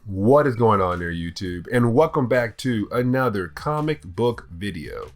What is going on there, YouTube? And welcome back to another comic book video.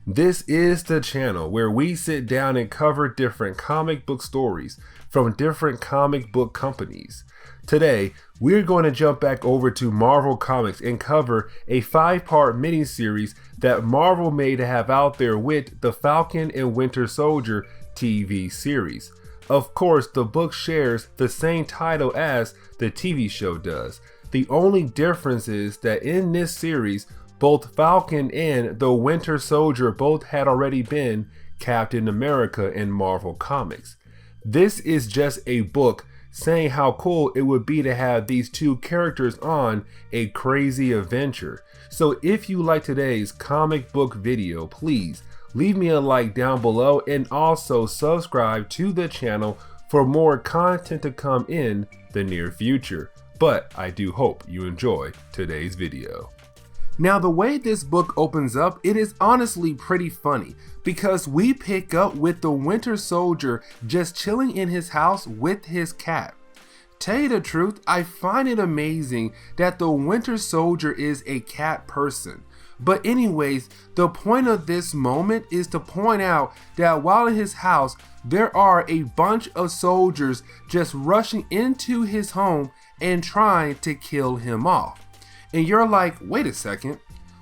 This is the channel where we sit down and cover different comic book stories from different comic book companies. Today, we're going to jump back over to Marvel Comics and cover a 5-part miniseries that Marvel made to have out there with the Falcon and Winter Soldier TV series. Of course, the book shares the same title as the TV show does. The only difference is that in this series, both Falcon and the Winter Soldier both had already been Captain America in Marvel Comics. This is just a book saying how cool it would be to have these two characters on a crazy adventure. So if you like today's comic book video, please leave me a like down below and also subscribe to the channel for more content to come in the near future. But I do hope you enjoy today's video. Now, the way this book opens up, it is honestly pretty funny because we pick up with the Winter Soldier just chilling in his house with his cat. Tell you the truth, I find it amazing that the Winter Soldier is a cat person. But anyways, the point of this moment is to point out that while in his house, there are a bunch of soldiers just rushing into his home and trying to kill him off. And you're like, wait a second,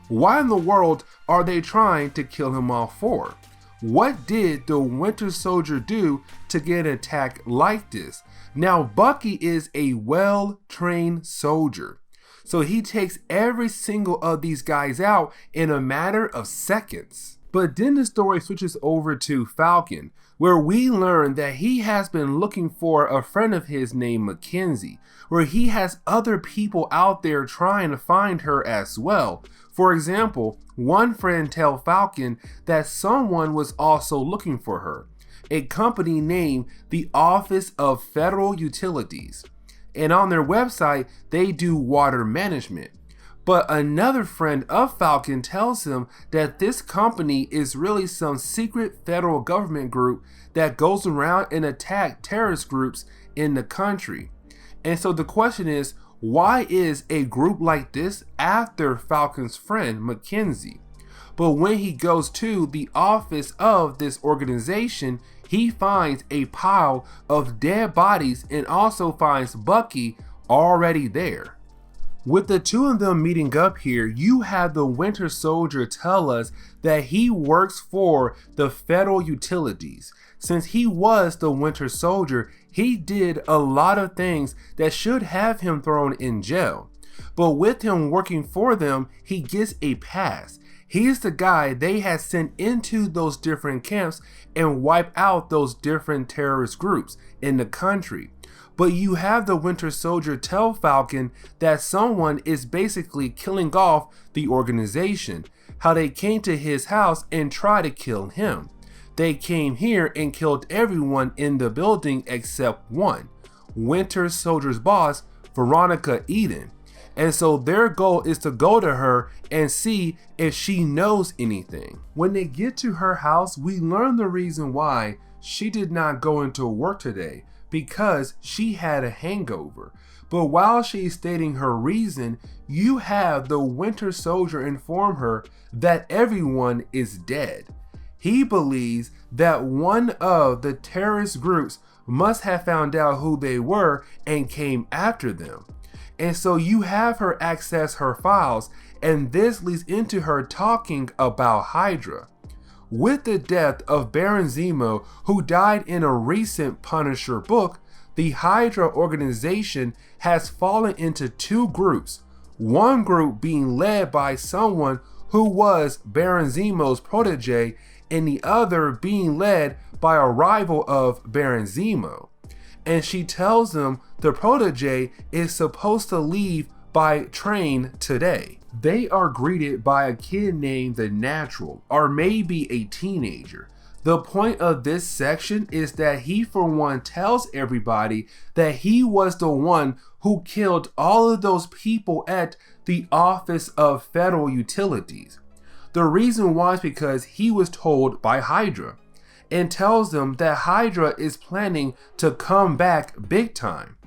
why in the world are they trying to kill him off for? What did the Winter Soldier do to get an attack like this? Now, Bucky is a well-trained soldier, so he takes every single of these guys out in a matter of seconds. But then the story switches over to Falcon, where we learn that he has been looking for a friend of his named Mackenzie, where he has other people out there trying to find her as well. For example, one friend tells Falcon that someone was also looking for her, a company named the Office of Federal Utilities. And on their website, they do water management. But another friend of Falcon tells him that this company is really some secret federal government group that goes around and attack terrorist groups in the country. And so the question is, why is a group like this after Falcon's friend Mackenzie? But when he goes to the office of this organization, he finds a pile of dead bodies and also finds Bucky already there. With the two of them meeting up here, you have the Winter Soldier tell us that he works for the federal utilities. Since he was the Winter Soldier, he did a lot of things that should have him thrown in jail. But with him working for them, he gets a pass. He's the guy they had sent into those different camps and wipe out those different terrorist groups in the country. But you have the Winter Soldier tell Falcon that someone is basically killing off the organization, how they came to his house and tried to kill him. They came here and killed everyone in the building except one, Winter Soldier's boss, Veronica Eden. And so their goal is to go to her and see if she knows anything. When they get to her house, we learn the reason why she did not go into work today, because she had a hangover. But while she's stating her reason, you have the Winter Soldier inform her that everyone is dead. He believes that one of the terrorist groups must have found out who they were and came after them. And so you have her access her files, and this leads into her talking about Hydra. With the death of Baron Zemo, who died in a recent Punisher book, the Hydra organization has fallen into two groups. One group being led by someone who was Baron Zemo's protege, and the other being led by a rival of Baron Zemo. And she tells them the protege is supposed to leave by train today. They are greeted by a kid named the Natural, or maybe a teenager. The point of this section is that he for one tells everybody that he was the one who killed all of those people at the Office of Federal Utilities. The reason why is because he was told by Hydra, and tells them that Hydra is planning to come back big time.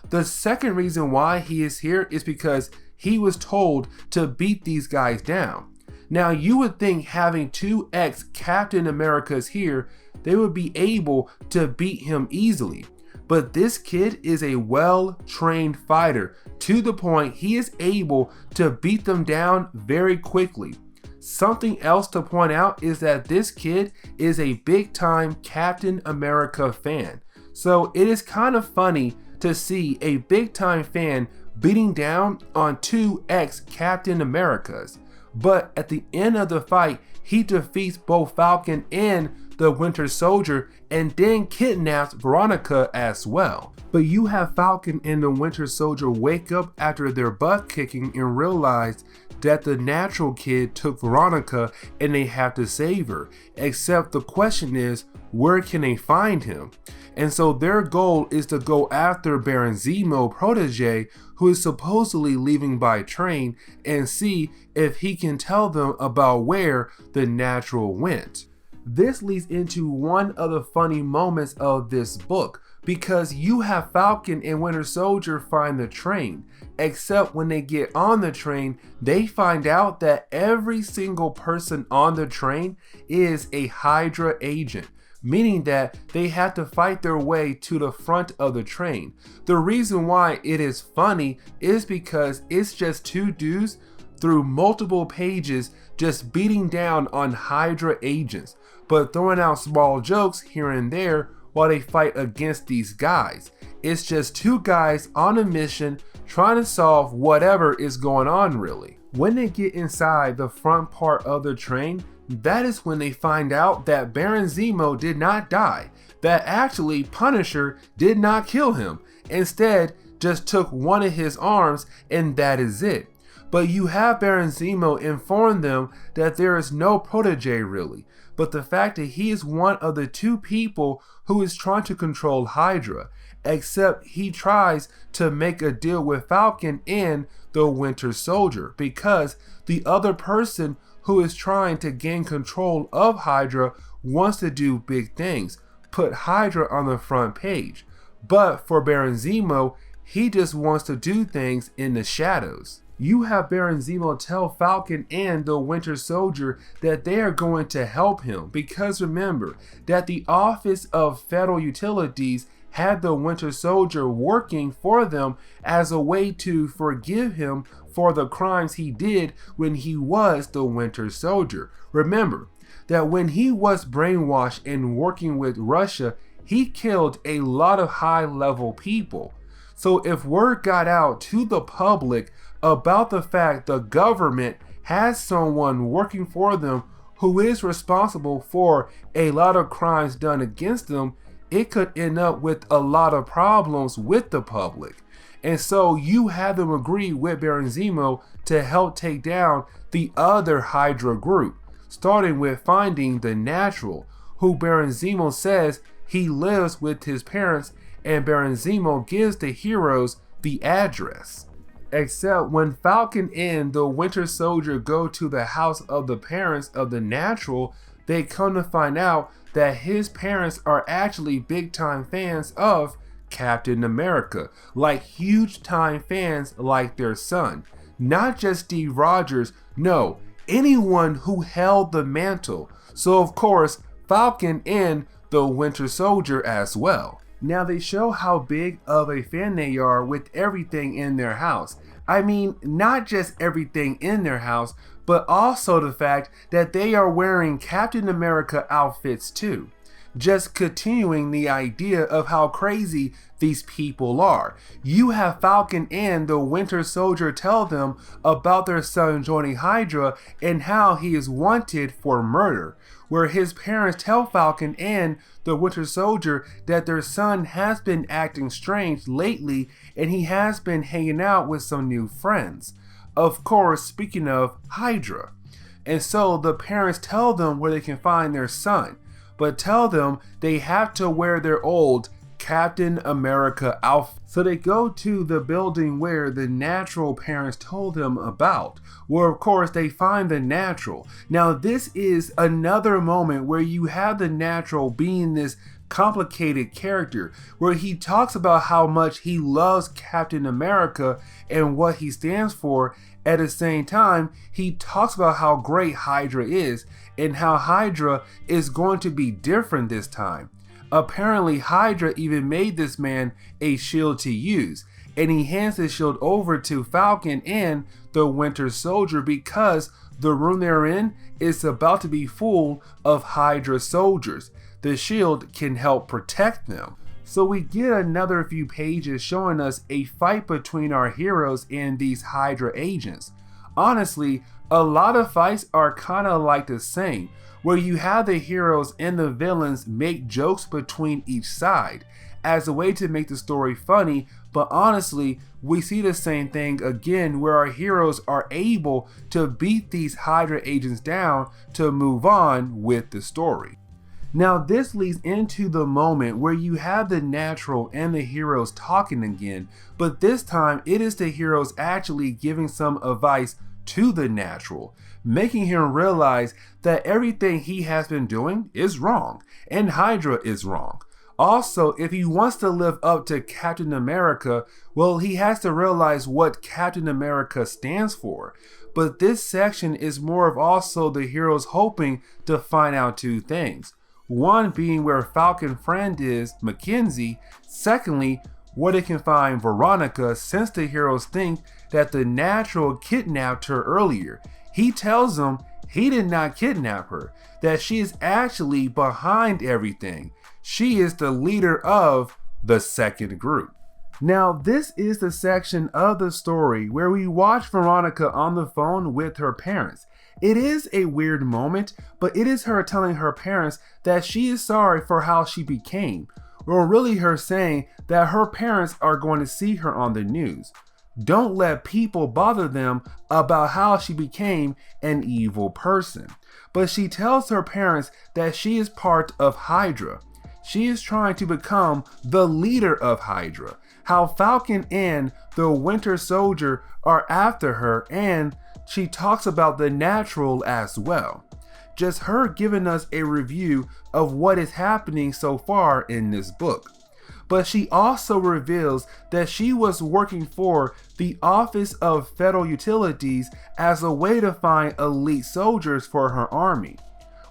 The second reason why he is here is because he was told to beat these guys down. Now you would think having two ex-Captain Americas here, they would be able to beat him easily. But this kid is a well-trained fighter to the point he is able to beat them down very quickly. Something else to point out is that this kid is a big-time Captain America fan. So it is kind of funny to see a big-time fan beating down on two ex-Captain Americas. But at the end of the fight, he defeats both Falcon and the Winter Soldier and then kidnaps Veronica as well. But you have Falcon and the Winter Soldier wake up after their butt kicking and realize that the natural kid took Veronica and they have to save her. Except the question is, where can they find him? And so their goal is to go after Baron Zemo protege, who is supposedly leaving by train, and see if he can tell them about where the natural went. This leads into one of the funny moments of this book, because you have Falcon and Winter Soldier find the train, except when they get on the train, they find out that every single person on the train is a Hydra agent, meaning that they have to fight their way to the front of the train. The reason why it is funny is because it's just two dudes through multiple pages just beating down on Hydra agents, but throwing out small jokes here and there while they fight against these guys. It's just two guys on a mission trying to solve whatever is going on really. When they get inside the front part of the train, that is when they find out that Baron Zemo did not die, that actually Punisher did not kill him, instead just took one of his arms and that is it. But you have Baron Zemo inform them that there is no protege really, but the fact that he is one of the two people who is trying to control Hydra, except he tries to make a deal with Falcon and the Winter Soldier, because the other person who is trying to gain control of Hydra wants to do big things, put Hydra on the front page. But for Baron Zemo, he just wants to do things in the shadows. You have Baron Zemo tell Falcon and the Winter Soldier that they are going to help him, because remember that the Office of Federal Utilities had the Winter Soldier working for them as a way to forgive him for the crimes he did when he was the Winter Soldier. Remember that when he was brainwashed and working with Russia, he killed a lot of high-level people. So if word got out to the public about the fact the government has someone working for them who is responsible for a lot of crimes done against them, it could end up with a lot of problems with the public. And so you have them agree with Baron Zemo to help take down the other Hydra group, starting with finding the Natural, who Baron Zemo says he lives with his parents, and Baron Zemo gives the heroes the address. Except when Falcon and the Winter Soldier go to the house of the parents of the Natural, they come to find out that his parents are actually big time fans of Captain America, like huge time fans like their son. Not just Steve Rogers, no, anyone who held the mantle. So of course, Falcon and the Winter Soldier as well. Now they show how big of a fan they are with everything in their house. I mean, not just everything in their house, but also the fact that they are wearing Captain America outfits too. Just continuing the idea of how crazy these people are. You have Falcon and the Winter Soldier tell them about their son joining Hydra and how he is wanted for murder, where his parents tell Falcon and the Winter Soldier that their son has been acting strange lately and he has been hanging out with some new friends. Of course, speaking of Hydra. And so the parents tell them where they can find their son, but tell them they have to wear their old Captain America outfit. So they go to the building where the Natural parents told them about, where of course they find the Natural. Now this is another moment where you have the Natural being this complicated character, where he talks about how much he loves Captain America and what he stands for. At the same time, he talks about how great Hydra is and how Hydra is going to be different this time. Apparently, Hydra even made this man a shield to use, and he hands the shield over to Falcon and the Winter Soldier because the room they're in is about to be full of Hydra soldiers. The shield can help protect them. So we get another few pages showing us a fight between our heroes and these Hydra agents. Honestly, a lot of fights are kind of like the same, where you have the heroes and the villains make jokes between each side as a way to make the story funny, but honestly, we see the same thing again where our heroes are able to beat these Hydra agents down to move on with the story. Now this leads into the moment where you have the Natural and the heroes talking again, but this time it is the heroes actually giving some advice to the Natural, making him realize that everything he has been doing is wrong and Hydra is wrong. Also, if he wants to live up to Captain America, well, he has to realize what Captain America stands for. But this section is more of also the heroes hoping to find out two things. One being where Falcon's friend is, Mackenzie. Secondly, where they can find Veronica, since the heroes think that the Natural kidnapped her earlier. He tells them he did not kidnap her, that she is actually behind everything. She is the leader of the second group. Now this is the section of the story where we watch Veronica on the phone with her parents. It is a weird moment, but it is her telling her parents that she is sorry for how she became, or really her saying that her parents are going to see her on the news. Don't let people bother them about how she became an evil person. But she tells her parents that she is part of Hydra. She is trying to become the leader of Hydra. How Falcon and the Winter Soldier are after her, and she talks about the Natural as well. Just her giving us a review of what is happening so far in this book. But she also reveals that she was working for the Office of Federal Utilities as a way to find elite soldiers for her army.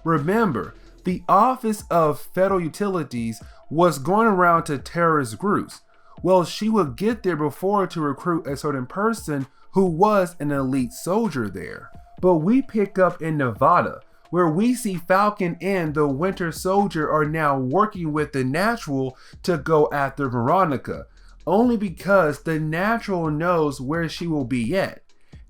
Remember, the Office of Federal Utilities was going around to terrorist groups. Well, she would get there before to recruit a certain person who was an elite soldier there. But we pick up in Nevada, where we see Falcon and the Winter Soldier are now working with the Natural to go after Veronica, only because the Natural knows where she will be at.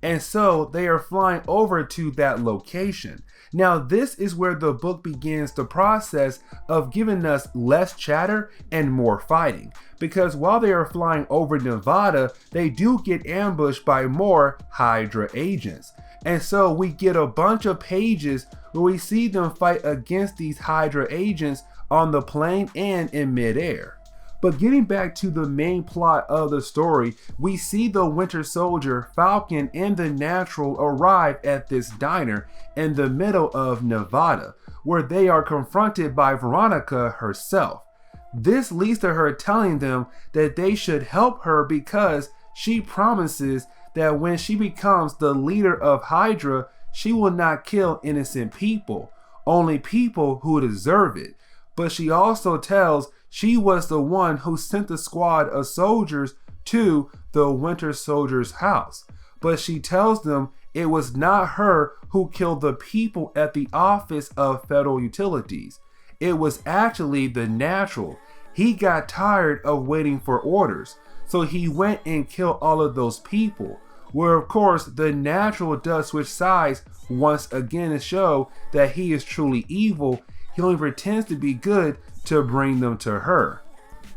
And so they are flying over to that location. Now this is where the book begins the process of giving us less chatter and more fighting. Because while they are flying over Nevada, they do get ambushed by more Hydra agents. And so we get a bunch of pages where we see them fight against these Hydra agents on the plane and in midair. But getting back to the main plot of the story, we see the Winter Soldier, Falcon, and the Natural arrive at this diner in the middle of Nevada, where they are confronted by Veronica herself. This leads to her telling them that they should help her because she promises that when she becomes the leader of Hydra, she will not kill innocent people, only people who deserve it. But she also tells she was the one who sent the squad of soldiers to the Winter Soldier's house. But she tells them it was not her who killed the people at the Office of Federal Utilities. It was actually the Natural. He got tired of waiting for orders, so he went and killed all of those people. Where of course the Natural does switch sides once again to show that he is truly evil. He only pretends to be good to bring them to her.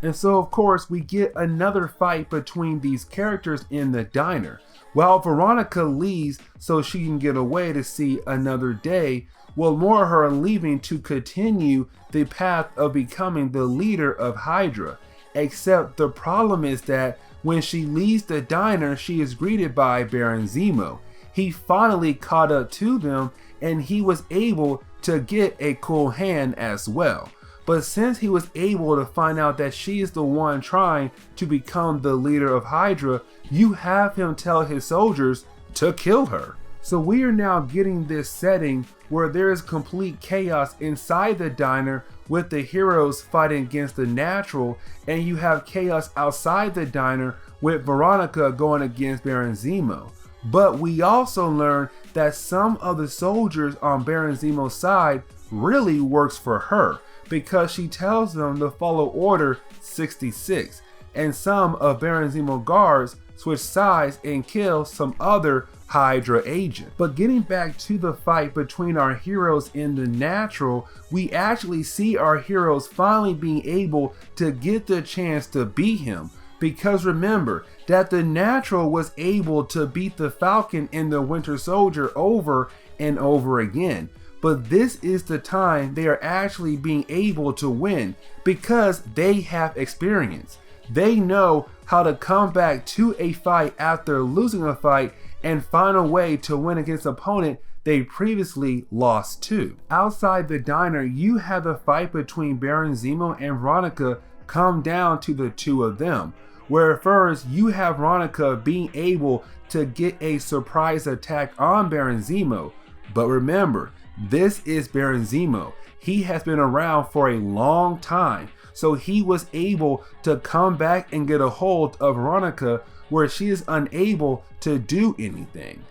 And so of course we get another fight between these characters in the diner. While Veronica leaves so she can get away to see another day, well, more of her leaving to continue the path of becoming the leader of Hydra. except the problem is that when she leaves the diner, she is greeted by Baron Zemo. He finally caught up to them and he was able to get a cool hand as well. But since he was able to find out that she is the one trying to become the leader of Hydra, you have him tell his soldiers to kill her. So we are now getting this setting where there is complete chaos inside the diner with the heroes fighting against the Natural, and you have chaos outside the diner with Veronica going against Baron Zemo. But we also learn that some of the soldiers on Baron Zemo's side really works for her, because she tells them to follow Order 66, and some of Baron Zemo's guards switch sides and kill some other Hydra agent. But getting back to the fight between our heroes in the Natural, we actually see our heroes finally being able to get the chance to beat him. Because remember that the Natural was able to beat the Falcon and the Winter Soldier over and over again. But this is the time they are actually being able to win, because they have experience. They know how to come back to a fight after losing a fight and find a way to win against an opponent they previously lost to. Outside the diner, you have the fight between Baron Zemo and Veronica come down to the two of them, where first you have Veronica being able to get a surprise attack on Baron Zemo. But remember, this is Baron Zemo. He has been around for a long time, so he was able to come back and get a hold of Veronica where she is unable to do anything.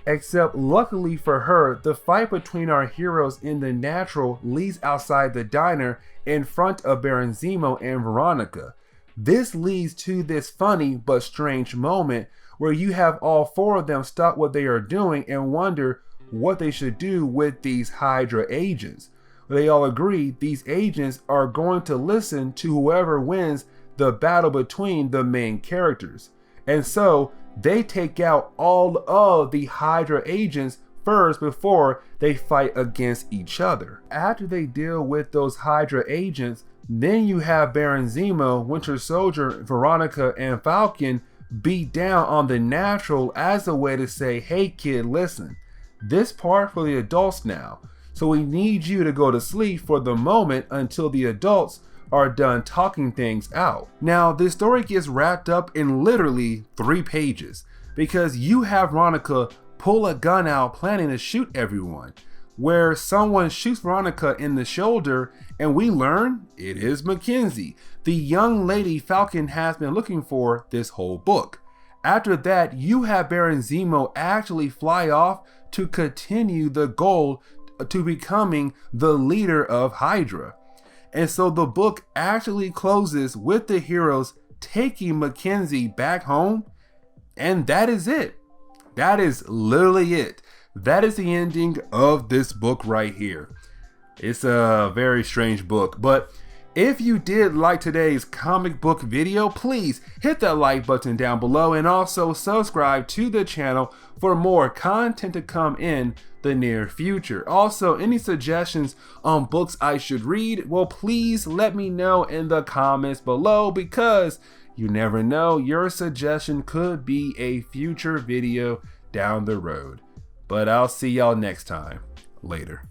Except luckily for her, the fight between our heroes in the Natural leads outside the diner in front of Baron Zemo and Veronica. This leads to this funny but strange moment where you have all four of them stop what they are doing and wonder what they should do with these Hydra agents. They all agree these agents are going to listen to whoever wins the battle between the main characters. And so they take out all of the Hydra agents first before they fight against each other. After they deal with those Hydra agents, then you have Baron Zemo, Winter Soldier, Veronica, and Falcon beat down on the Natural as a way to say, hey kid, listen, this part for the adults now. So we need you to go to sleep for the moment until the adults are done talking things out. Now, this story gets wrapped up in literally 3 pages because you have Veronica pull a gun out planning to shoot everyone, where someone shoots Veronica in the shoulder and we learn it is Mackenzie, the young lady Falcon has been looking for this whole book. After that, you have Baron Zemo actually fly off to continue the goal to becoming the leader of Hydra. And so the book actually closes with the heroes taking Mackenzie back home, and that is it. That is literally it. That is the ending of this book right here. It's a very strange book, but if you did like today's comic book video, please hit that like button down below and also subscribe to the channel for more content to come in the near future. Also, any suggestions on books I should read, well, please let me know in the comments below, because you never know, your suggestion could be a future video down the road. But I'll see y'all next time. Later.